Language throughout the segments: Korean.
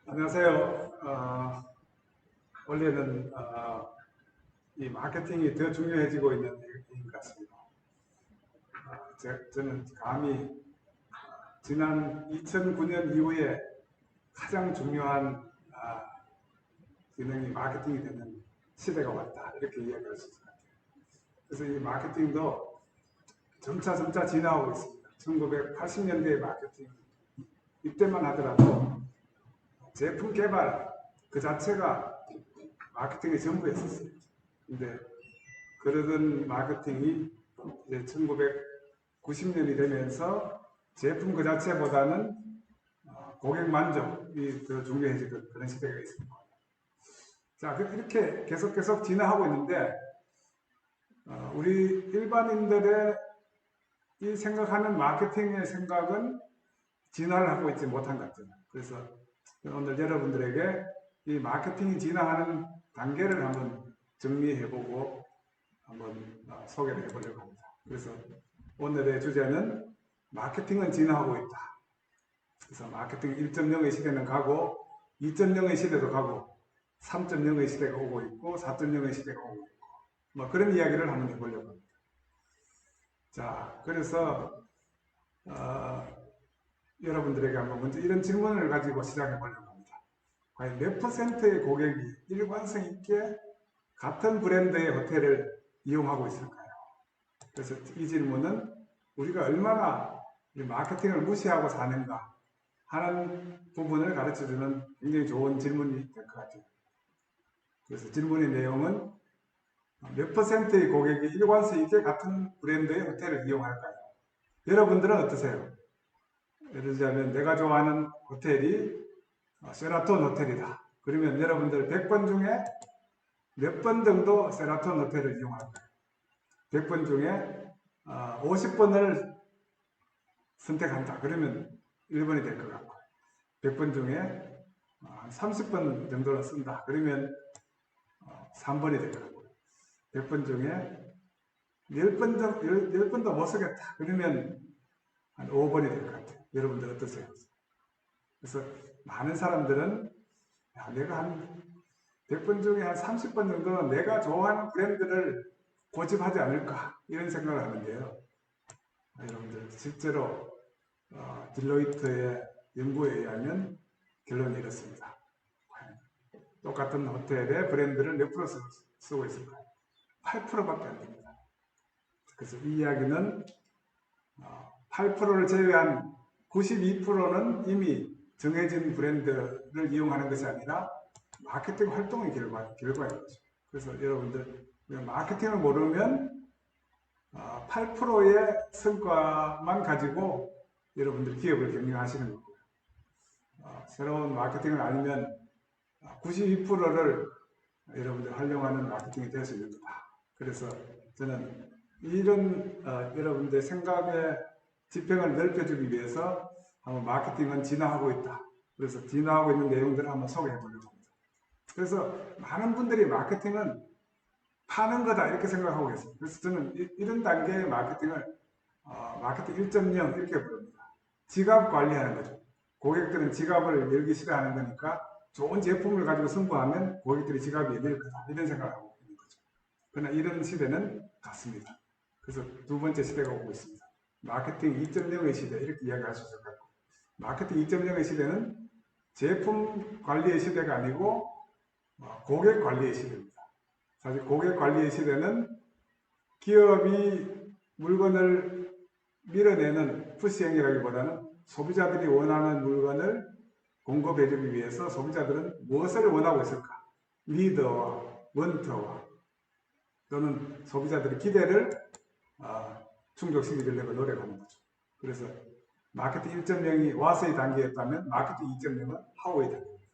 안녕하세요. 원래는 이 마케팅이 더 중요해지고 있는 얘기인 것 같습니다. 저는 감히 지난 2009년 이후에 가장 중요한 기능이 마케팅이 되는 시대가 왔다, 이렇게 이야기할 수 있을 것 같아요. 그래서 이 마케팅도 점차 진화하고 있습니다. 1980년대 마케팅 이때만 하더라도 제품 개발 그 자체가 마케팅의 전부였었어요. 근데 그러던 마케팅이 이제 1990년이 되면서 제품 그 자체보다는 고객 만족이 더 중요해지는 그런 시대가 있습니다. 자, 이렇게 계속 진화하고 있는데 우리 일반인들의 이 생각하는 마케팅의 생각은 진화를 하고 있지 못한 것 같아요. 그래서 오늘 여러분들에게 이 마케팅이 진화하는 단계를 한번 정리해보고 한번 소개를 해보려고 합니다. 그래서 오늘의 주제는 마케팅은 진화하고 있다. 그래서 마케팅 1.0의 시대는 가고 2.0의 시대도 가고 3.0의 시대가 오고 있고 4.0의 시대가 오고 있고 뭐 그런 이야기를 한번 해보려고 합니다. 자, 그래서 여러분들에게 한번 먼저 이런 질문을 가지고 시작해 보려고 합니다. 과연 몇 퍼센트의 고객이 일관성 있게 같은 브랜드의 호텔을 이용하고 있을까요? 그래서 이 질문은 우리가 얼마나 마케팅을 무시하고 사는가 하는 부분을 가르쳐주는 굉장히 좋은 질문이 될 것 같아요. 그래서 질문의 내용은 몇 퍼센트의 고객이 일관성 있게 같은 브랜드의 호텔을 이용할까요? 여러분들은 어떠세요? 예를 들자면 내가 좋아하는 호텔이 세라톤 호텔이다. 그러면 여러분들 100번 중에 몇 번 정도 세라톤 호텔을 이용할까요? 100번 중에 50번을 선택한다. 그러면 1번이 될 것 같고 100번 중에 30번 정도를 쓴다. 그러면 3번이 될 것 같고 100번 중에 10번도 못 쓰겠다. 그러면 한 5번이 될 것 같아요. 여러분들 어떠세요? 그래서 많은 사람들은 내가 한 100번 중에 한 30번 정도는 내가 좋아하는 브랜드를 고집하지 않을까 이런 생각을 하는데요. 여러분들 실제로 딜로이트의 연구에 의하면 결론이 이렇습니다. 똑같은 호텔의 브랜드를 몇 프로 쓰고 있을까요? 8%밖에 안 됩니다. 그래서 이 이야기는 8%를 제외한 92%는 이미 정해진 브랜드를 이용하는 것이 아니라 마케팅 활동의 결과인 거죠. 그래서 여러분들 마케팅을 모르면 8%의 성과만 가지고 여러분들 기업을 경영하시는 거고요. 새로운 마케팅을 알면 92%를 여러분들 활용하는 마케팅이 될 수 있는 거다. 그래서 저는 이런 여러분들 생각의 지평을 넓혀주기 위해서 한번 마케팅은 진화하고 있다. 그래서 진화하고 있는 내용들을 한번 소개해 보려고 합니다. 그래서 많은 분들이 마케팅은 파는 거다 이렇게 생각하고 계세요. 그래서 저는 이런 단계의 마케팅을 마케팅 1.0 이렇게 부릅니다. 지갑 관리하는 거죠. 고객들은 지갑을 열기 싫어하는 거니까 좋은 제품을 가지고 승부하면 고객들이 지갑이 열릴 거다 이런 생각을 하고 있는 거죠. 그러나 이런 시대는 갔습니다. 그래서 두 번째 시대가 오고 있습니다. 마케팅 2.0의 시대 이렇게 이야기할 수 있을 것 같고 마케팅 2.0의 시대는 제품 관리의 시대가 아니고 고객 관리의 시대입니다. 사실 고객 관리의 시대는 기업이 물건을 밀어내는 푸시 행위라기보다는 소비자들이 원하는 물건을 공급해주기 위해서 소비자들은 무엇을 원하고 있을까? 리더와 원터와 또는 소비자들의 기대를 충족시키려고 노력하는 거죠. 그래서 마케팅 1.0이 와서의 단계였다면 마케팅 2.0은 하고의 단계입니다.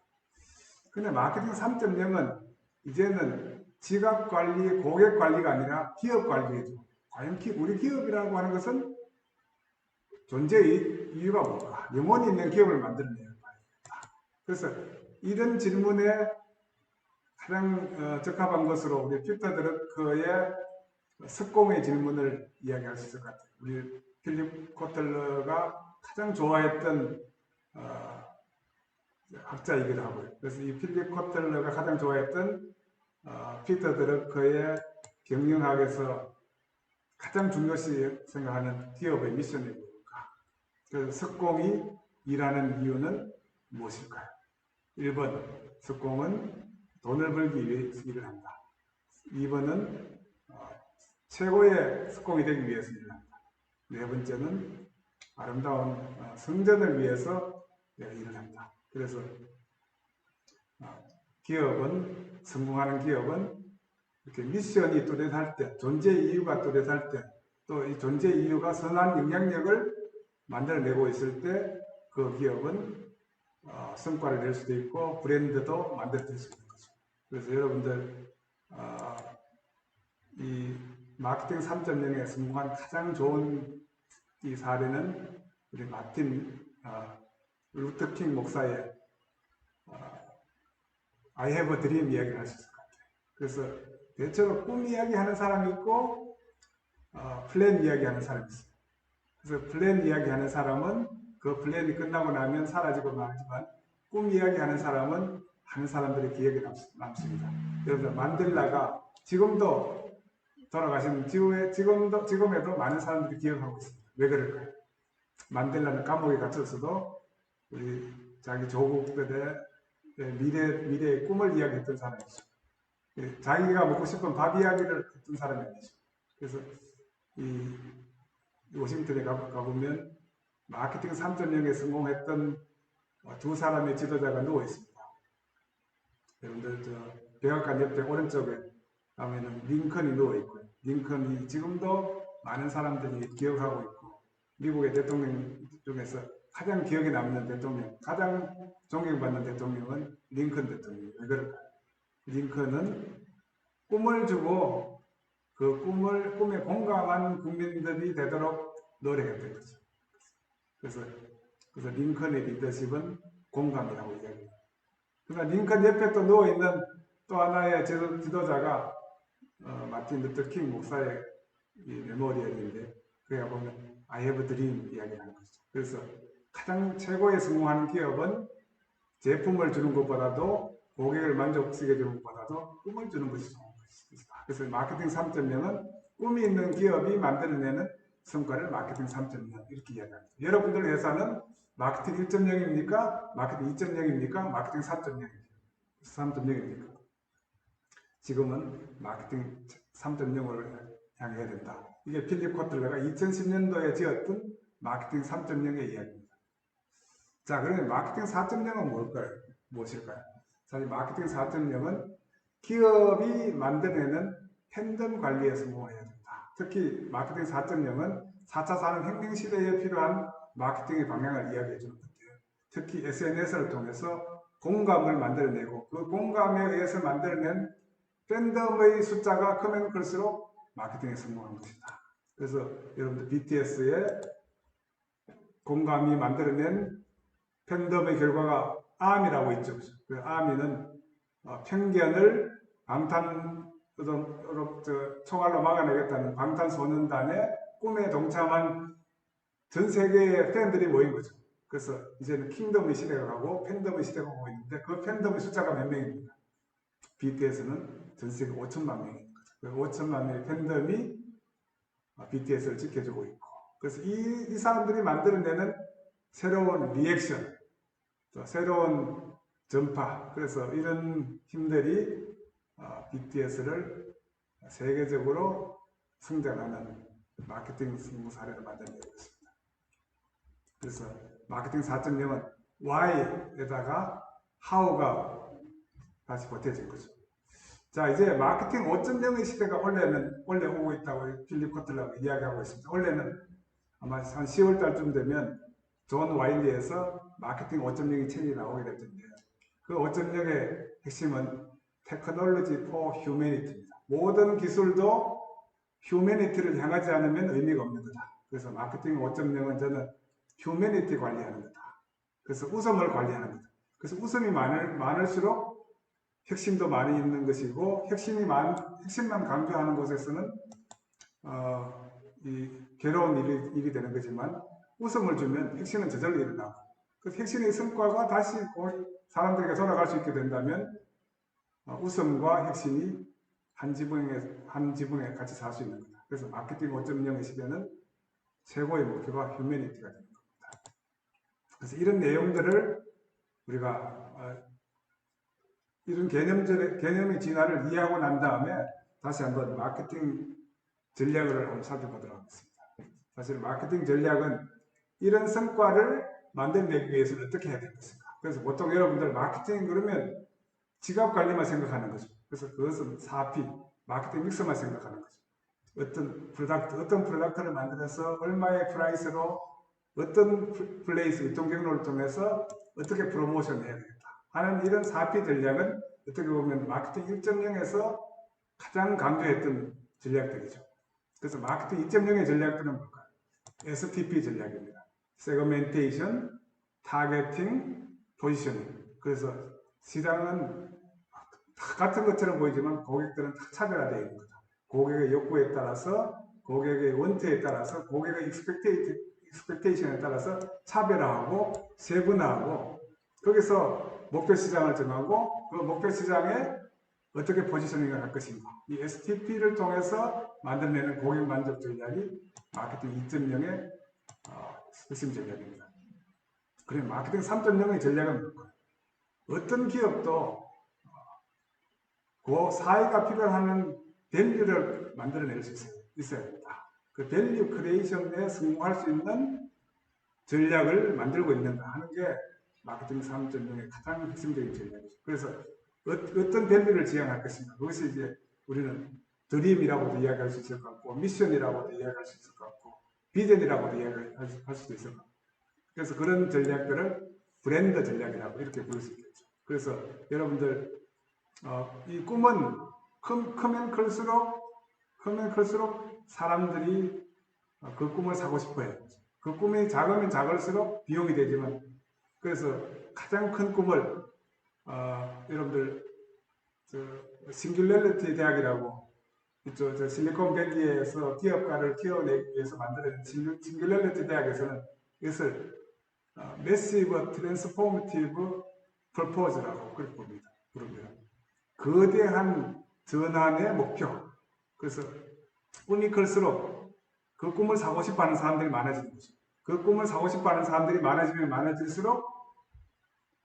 근데 마케팅 3.0은 이제는 지갑 관리, 고객 관리가 아니라 기업 관리죠. 과연 우리 기업이라고 하는 것은 존재의 이유가 뭘까? 영혼이 있는 기업을 만들어내야 할까? 그래서 이런 질문에 가장 적합한 것으로 우리 피터 드러커의 석공의 질문을 이야기할 수 있을 것 같아요. 우리 필립 코틀러가 가장 좋아했던 학자이기도 하고요. 그래서 이 필립 코틀러가 가장 좋아했던 피터 드러커의 경영학에서 가장 중요시 생각하는 기업의 미션이 뭘까? 그래서 석공이 일하는 이유는 무엇일까요? 1번, 석공은 돈을 벌기 위해서 일을 한다. 2번은 최고의 석공이 되기 위해서 일을 한다. 네 번째는 아름다운 성전을 위해서 일을 한다. 그래서 기업은, 성공하는 기업은 이렇게 미션이 뚜렷할 때, 존재 이유가 뚜렷할 때, 또 이 존재 이유가 선한 영향력을 만들어내고 있을 때 그 기업은 성과를 낼 수도 있고 브랜드도 만들어낼 수 있는 거죠. 그래서 여러분들 이 마케팅 3.0에 성공한 가장 좋은 이 사례는 우리 마틴 루터킹 목사의 I have a dream 이야기를 할 수 있을 것 같아요. 그래서 대체로 꿈 이야기하는 사람이 있고 플랜 이야기하는 사람이 있어요. 그래서 플랜 이야기하는 사람은 그 플랜이 끝나고 나면 사라지고 말지만 꿈 이야기하는 사람은 하는 사람들의 기억에 남습니다. 여러분 만델라가 지금도 돌아가신 지금에도 많은 사람들이 기억하고 있습니다. 왜 그럴까요? 만델라는 감옥에 갇혔어도 우리 자기 조국들의 미래의 꿈을 이야기했던 사람이죠. 자기가 먹고 싶은 밥 이야기를 했던 사람이 아니죠. 그래서 이 워싱턴에 가보면 마케팅 3.0에 성공했던 두 사람의 지도자가 누워 있습니다. 여러분들 저 백악관 옆에 오른쪽에 가면은 링컨이 누워 있고요. 링컨이 지금도 많은 사람들이 기억하고 있고 미국의 대통령 중에서 가장 기억에 남는 대통령, 가장 존경받는 대통령은 링컨 대통령이에요. 왜 그럴까요? 링컨은 꿈을 주고 그 꿈에 공감한 국민들이 되도록 노력했던 거죠. 그래서 링컨의 리더십은 공감이라고 이야기합니다. 그러나 링컨 옆에 또 누워있는 또 하나의 지도자가 마틴 루터 킹 목사의 메모리얼인데 그에 보면 I have a dream 이야기하는 거죠. 그래서 가장 최고의 성공하는 기업은 제품을 주는 것보다도 고객을 만족시켜 주는 것보다도 꿈을 주는 것이 좋은 것이다. 그래서 마케팅 3.0은 꿈이 있는 기업이 만들어내는 성과를 마케팅 3.0 이렇게 이야기합니다. 여러분들 회사는 마케팅 1.0입니까? 마케팅 2.0입니까? 마케팅 3.0입니까? 지금은 마케팅 3.0을 향해야 된다. 이게 필립 코틀러가 2010년도에 지었던 마케팅 3.0의 이야기입니다. 자, 그러면 마케팅 4.0은 뭘까요? 무엇일까요? 사실 마케팅 4.0은 기업이 만들어내는 팬덤 관리에 성공해야 된다. 특히 마케팅 4.0은 4차 산업혁명 시대에 필요한 마케팅의 방향을 이야기해 주는 건데요. 특히 SNS를 통해서 공감을 만들어내고 그 공감에 의해서 만들어낸 팬덤의 숫자가 크면 클수록 마케팅에 성공한 것이다. 그래서 여러분들 BTS의 공감이 만들어낸 팬덤의 결과가 ARMY라고 있죠. 그 ARMY는 편견을 총알로 막아내겠다는 방탄소년단의 꿈에 동참한 전 세계의 팬들이 모인 거죠. 그래서 이제는 킹덤의 시대가 가고 팬덤의 시대가 오고 있는데 그 팬덤의 숫자가 몇 명입니까? BTS는 전 세계 5천만 명입니다. 그 5천만 명의 팬덤이 BTS를 지켜주고 있고 그래서 이 사람들이 만들어내는 새로운 리액션, 새로운 전파, 그래서 이런 힘들이 BTS를 세계적으로 성장하는 마케팅 성공 사례를 만들어내고 있습니다. 그래서 마케팅 4.0은 Y에다가 How가 다시 보태진 거죠. 자, 이제 마케팅 5.0의 시대가 원래 오고 있다고 필립 코틀러가 이야기하고 있습니다. 원래는 아마 한 10월 달쯤 되면 존 와일리에서 마케팅 5.0의 책이 나오게 될 텐데요. 그 5.0의 핵심은 테크놀로지 포 휴메니티입니다. 모든 기술도 휴메니티를 향하지 않으면 의미가 없는 거다. 그래서 마케팅 5.0은 저는 휴메니티 관리하는 거다. 그래서 웃음을 관리하는 거다. 그래서 웃음이 많을수록 핵심도 많이 있는 것이고 핵심만 강조하는 곳에서는 이 괴로운 일이 되는 거지만 웃음을 주면 핵심은 저절로 일어나고 그 혁신의 성과가 다시 사람들에게 돌아갈 수 있게 된다면 웃음과 혁신이 한 지붕에 같이 살 수 있는 거다. 그래서 마케팅 5.0의 시대는 최고의 목표가 휴머니티가 되는 겁니다. 그래서 이런 내용들을 우리가 이런 개념의 진화를 이해하고 난 다음에 다시 한번 마케팅 전략을 한번 살펴보도록 하겠습니다. 사실 마케팅 전략은 이런 성과를 만들어내기 위해서는 어떻게 해야 되겠습니까? 그래서 보통 여러분들 마케팅 그러면 지갑 관리만 생각하는 거죠. 그래서 그것은 4P, 마케팅 믹스만 생각하는 거죠. 어떤 프로덕트를 만들어서 얼마의 프라이스로 어떤 플레이스, 유통 경로를 통해서 어떻게 프로모션 해야 되겠다 하는 이런 4P 전략은 어떻게 보면 마케팅 1.0에서 가장 강조했던 전략들이죠. 그래서 마케팅 2.0의 전략들은 뭘까요? STP 전략입니다. 세그멘테이션, 타겟팅, 포지셔닝. 그래서 시장은 다 같은 것처럼 보이지만 고객들은 다 차별화되어 있는 거다. 고객의 욕구에 따라서, 고객의 원태에 따라서, 고객의 익스펙테이션에 따라서 차별화하고 세분화하고 거기서 목표 시장을 정하고 그 목표 시장에 어떻게 포지셔닝을 할 것인가. 이 STP를 통해서 만들어내는 고객 만족 전략이 마케팅 2.0의核심 전략입니다. 그리고 마케팅 3.0의 전략은 뭘까요? 어떤 기업도 그 사회가 필요하는 밸류를 만들어낼 수 있어야 된다. 그 밸류 크리에이션에 성공할 수 있는 전략을 만들고 있는가 하는 게 마케팅 3.0의 가장 핵심적인 전략이죠. 그래서 어떤 밸류를 지향할 것인가. 그것이 이제 우리는 드림이라고도 이야기할 수 있을 것 같고, 미션이라고도 이야기할 수 있을 것 같고, 비전이라고도 이야기할 수도 있을 것 같고. 그래서 그런 전략들을 브랜드 전략이라고 이렇게 부를 수 있겠죠. 그래서 여러분들 이 꿈은 크면 클수록 사람들이 그 꿈을 사고 싶어 해요. 그 꿈이 작으면 작을수록 비용이 되지만 그래서 가장 큰 꿈을 여러분들 싱귤레리티 대학이라고 저 실리콘밸리에서 기업가를 키워내기 위해서 만들어진 싱귤레리티 대학에서는 이것을 매시브 트랜스포머티브 퍼포즈라고 그렇게 부릅니다. 거대한 전환의 목표. 그래서 꿈이 클수록 그 꿈을 사고 싶어 하는 사람들이 많아지는 거죠. 그 꿈을 사고 싶어 하는 사람들이 많아지면 많아질수록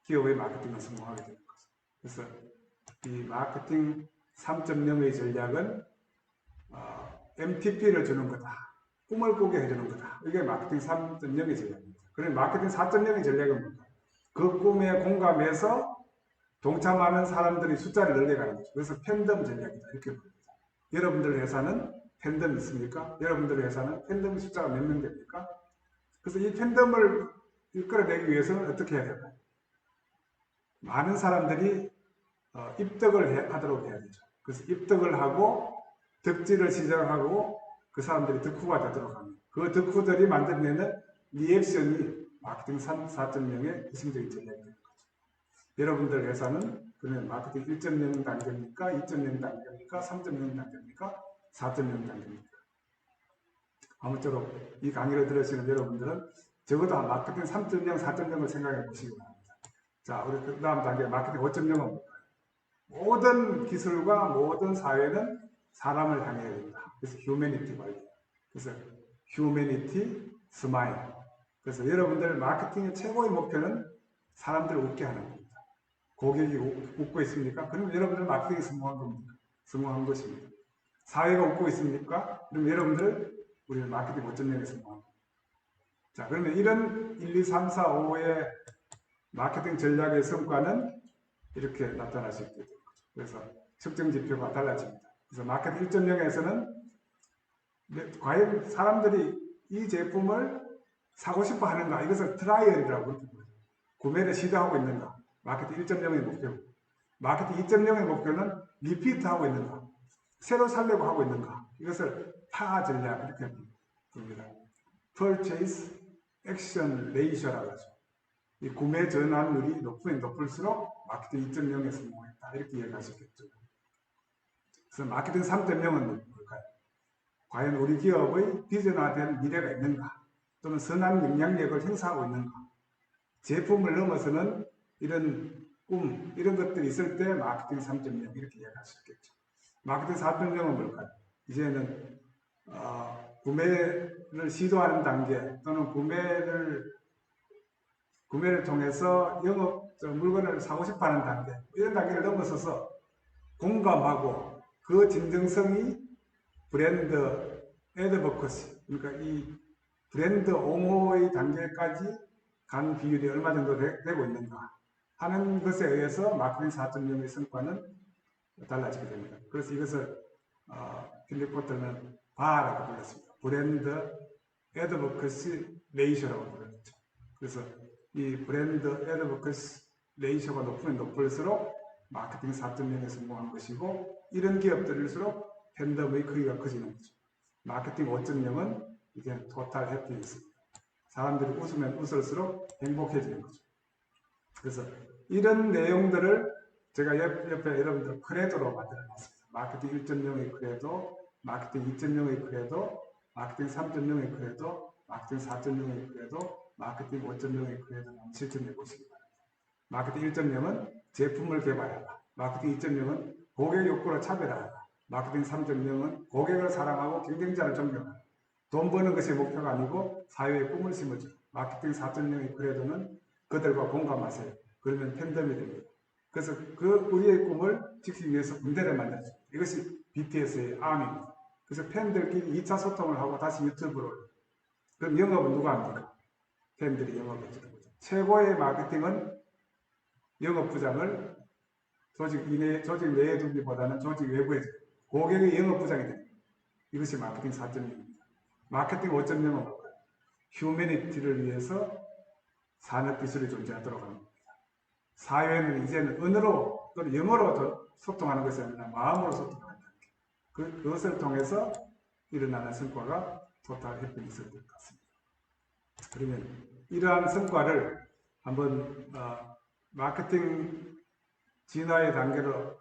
기업의 마케팅은 성공하게 되는 거죠. 그래서 이 마케팅 3.0의 전략은 MTP를 주는 거다. 꿈을 꾸게 해주는 거다. 이게 마케팅 3.0의 전략입니다. 그럼 마케팅 4.0의 전략은 뭘까요? 그 꿈에 공감해서 동참하는 사람들의 숫자를 늘려가는 거죠. 그래서 팬덤 전략이다. 이렇게 부릅니다. 여러분들 회사는 팬덤이 있습니까? 여러분들 회사는 팬덤 숫자가 몇 명 됩니까? 그래서 이 팬덤을 이끌어내기 위해서는 어떻게 해야 될까요? 많은 사람들이 입덕을 하도록 해야 되죠. 그래서 입덕을 하고 덕질을 시작하고 그 사람들이 덕후가 되도록 합니다. 그 덕후들이 만들어내는 리액션이 마케팅 4.0의 핵심적인 전략이 되는 거죠. 여러분들 회사는 그러면 마케팅 1.0 단계입니까? 2.0 단계입니까? 3.0 단계입니까? 4.0 단계입니까? 아무쪼록 이 강의를 들으시는 여러분들은 적어도 마케팅 3.0, 4.0을 생각해 보시기 바랍니다. 자, 우리 그 다음 단계 마케팅 5.0은 뭘까요? 모든 기술과 모든 사회는 사람을 향해야 된다. 그래서 휴머니티 관리. 그래서 휴머니티 스마일. 그래서 여러분들 마케팅의 최고의 목표는 사람들을 웃게 하는 겁니다. 고객이 웃고 있습니까? 그러면 여러분들 마케팅이 성공한 겁니다. 성공한 것입니다. 사회가 웃고 있습니까? 그럼 여러분들 우리는 마케팅 5.0에 성공한 겁니다. 자, 그러면 이런 1, 2, 3, 4, 5의 마케팅 전략의 성과는 이렇게 나타날 수 있게 됩니다. 그래서 측정 지표가 달라집니다. 그래서 마케팅 1.0에서는 과연 사람들이 이 제품을 사고 싶어 하는가? 이것을 트라이얼이라고 그렇게 부르죠. 구매를 시도하고 있는가? 마케팅 1.0의 목표. 마케팅 2.0의 목표는 리피트하고 있는가? 새로 살려고 하고 있는가? 이것을 파 전략 이렇게 부릅니다. Purchase Action Ratio라고 하죠. 이 구매 전환율이 높으면 높을수록 마케팅 2.0에 성공했다. 이렇게 이해할 수 있겠죠. 그래서 마케팅 3.0은 뭘까요? 과연 우리 기업의 비전화된 미래가 있는가? 또는 선한 영향력을 행사하고 있는가? 제품을 넘어서는 이런 꿈, 이런 것들이 있을 때 마케팅 3.0 이렇게 이야기할 수 있겠죠. 마케팅 4.0은 뭘까요? 이제는 구매를 시도하는 단계 또는 구매를 통해서 물건을 사고 싶어 하는 단계, 이런 단계를 넘어서서 공감하고 그 진정성이 브랜드 애드버커시, 그러니까 이 브랜드 옹호의 단계까지 간 비율이 얼마 정도 되고 있는가 하는 것에 의해서 마케팅 4.0의 성과는 달라지게 됩니다. 그래서 이것을 필립 포터는 바라고 불렀습니다. 브랜드 애드버커시 레이셔라고 불렀죠. 그래서 이 브랜드 애드버커시 레이셔가 높으면 높을수록 마케팅 4.0에 성공한 것이고, 이런 기업들일수록 팬덤의 크기가 커지는 거죠. 마케팅 5.0은 이제 토탈 해피니스입니다. 사람들이 웃으면 웃을수록 행복해지는 거죠. 그래서 이런 내용들을 제가 옆에 여러분들 크레도로 만들어놨습니다. 마케팅 1.0의 크레도, 마케팅 2.0의 크레도, 마케팅 3.0의 크레도, 마케팅 4.0의 크레도, 마케팅 5.0의 크레도를 한번 실천해 보시기 바랍니다. 마케팅 1.0은 제품을 개발하라. 마케팅 2.0은 고객 욕구를 차별하라. 마케팅 3.0은 고객을 사랑하고 경쟁자를 존경하라. 돈 버는 것이 목표가 아니고 사회의 꿈을 심어주라. 마케팅 4.0의 크레도는 그들과 공감하세요. 그러면 팬덤이 됩니다. 그래서 우리의 꿈을 지키기 위해서 군대를 만들어줍니다. 이것이 BTS의 암입니다. 그래서 팬들끼리 2차 소통을 하고 다시 유튜브로 올려요. 그럼 영업은 누가 합니까? 팬들이 영업을 해주는 거죠. 최고의 마케팅은 영업부장을 조직 내에 두기보다는 조직 외부에 두고 고객의 영업부장이 됩니다. 이것이 마케팅 4.0입니다. 마케팅 5.0은 뭘까요? 휴머니티를 위해서 산업기술이 존재하도록 하는 겁니다. 사회는 이제는 언어로 또는 영어로 소통하는 것이 아니라 마음으로 소통하는 단계. 그것을 통해서 일어나는 성과가 토탈 해피니스가 될 것 같습니다. 그러면 이러한 성과를 한번 마케팅 진화의 단계로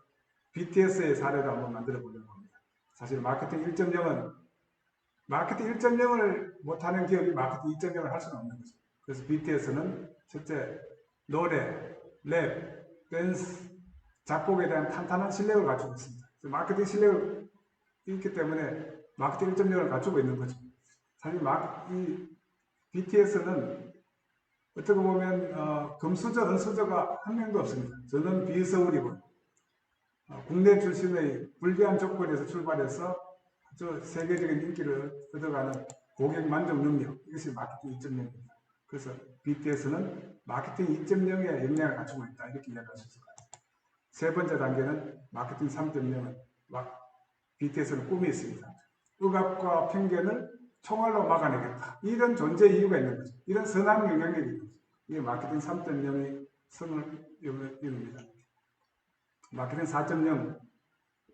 BTS의 사례로 한번 만들어 보려고 합니다. 사실 마케팅 1.0을 못하는 기업이 마케팅 2.0을 할 수는 없는 거죠. 그래서 BTS는 첫째, 노래, 랩, 댄스, 작곡에 대한 탄탄한 실력을 갖추고 있습니다. 마케팅 실력을 있기 때문에 마케팅 1.0을 갖추고 있는 거죠. 사실 이 BTS는 어떻게 보면 금수저, 은수저가 한 명도 없습니다. 저는 비서울이고 국내 출신의 불리한 조건에서 출발해서 아주 세계적인 인기를 얻어가는 고객 만족 능력, 이것이 마케팅 2.0입니다. 그래서 BTS는 마케팅 2.0의 역량을 갖추고 있다, 이렇게 이야기할 수 있을 것 같아요. 세 번째 단계는 마케팅 3.0은 BTS는 꿈이 있습니다. 억압과 편견을 총알로 막아내겠다. 이런 존재 이유가 있는 거죠. 이런 선한 영향력이 있는 거죠. 이게 마케팅 3.0의 성을 이룹니다. 마케팅 4.0,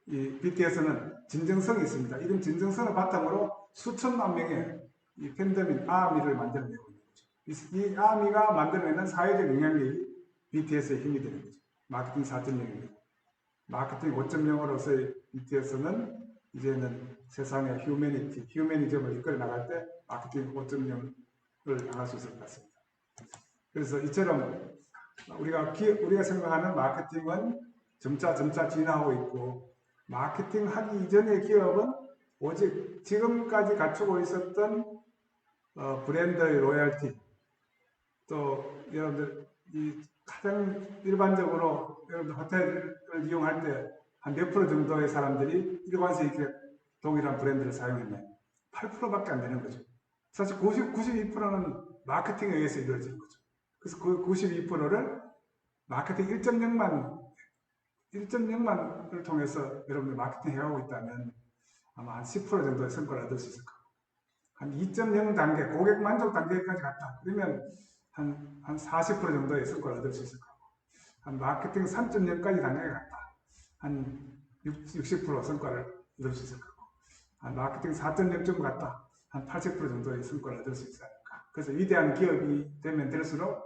이 BTS는 진정성이 있습니다. 이런 진정성을 바탕으로 수천만 명의 이 팬덤인 아미를 만들어내고 있는 거죠. 이 아미가 만들어내는 사회적 영향력이 BTS의 힘이 되는 거죠. 마케팅 4.0입니다. 마케팅 5.0으로서의 BTS는 이제는 세상의 휴머니즘을 이끌어 나갈 때 마케팅 5.0을 나갈 수 있을 것 같습니다. 그래서 이처럼 우리가 생각하는 마케팅은 점차 진화하고 있고, 마케팅 하기 이전의 기업은 오직 지금까지 갖추고 있었던 브랜드의 로열티, 또 여러분들 가장 일반적으로 여러분들 호텔을 이용할 때 한 몇 프로 정도의 사람들이 일관성 있게 동일한 브랜드를 사용했나요? 8%밖에 안 되는 거죠. 사실 92%는 마케팅에 의해서 이루어지는 거죠. 그래서 그 92%를 마케팅 1.0만을 통해서 여러분들 마케팅 해가고 있다면 아마 한 10% 정도의 성과를 얻을 수 있을 거고, 한 2.0 단계, 고객 만족 단계까지 갔다. 그러면 한 40% 정도의 성과를 얻을 수 있을 거고, 한 마케팅 3.0까지 단계가 갔다. 한 60% 성과를 얻을 수 있을 거고, 한 마케팅 4.0쯤 갔다. 한 80% 정도의 성과를 얻을 수 있지 않을까. 그래서 위대한 기업이 되면 될수록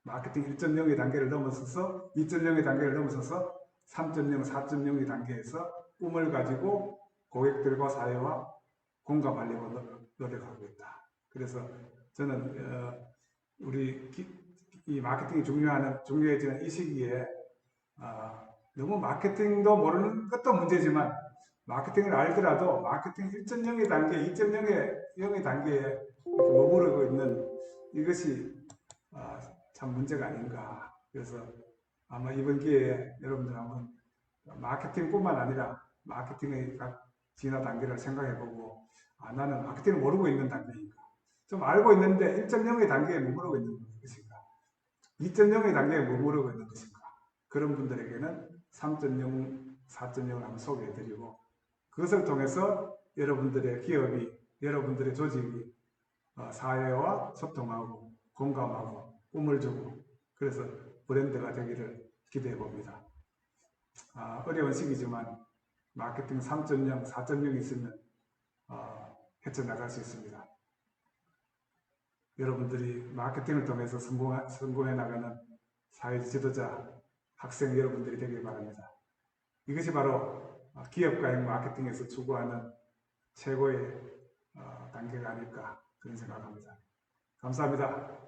마케팅 1.0의 단계를 넘어서서 2.0의 단계를 넘어서서 3.0, 4.0의 단계에서 꿈을 가지고 고객들과 사회와 공감하려고 노력하고 있다. 그래서 저는 우리 이 마케팅이 중요해지는 이 시기에 너무 마케팅도 모르는 것도 문제지만 마케팅을 알더라도 마케팅 1.0의 단계, 2.0의 단계에 이렇게 머무르고 있는 이것이 참 문제가 아닌가. 그래서 아마 이번 기회에 여러분들 한번 마케팅뿐만 아니라 마케팅의 각 진화 단계를 생각해보고 나는 마케팅을 모르고 있는 단계인가. 좀 알고 있는데 1.0의 단계에 머무르고 있는 것인가. 2.0의 단계에 머무르고 있는 것인가. 그런 분들에게는 3.0, 4.0을 한번 소개해드리고 그것을 통해서 여러분들의 기업이, 여러분들의 조직이 사회와 소통하고 공감하고 꿈을 주고 그래서 브랜드가 되기를 기대해 봅니다. 어려운 시기지만 마케팅 3.0, 4.0이 있으면 헤쳐나갈 수 있습니다. 여러분들이 마케팅을 통해서 성공해 나가는 사회 지도자, 학생 여러분들이 되길 바랍니다. 이것이 바로 기업가의 마케팅에서 추구하는 최고의 단계가 아닐까 그런 생각합니다. 감사합니다.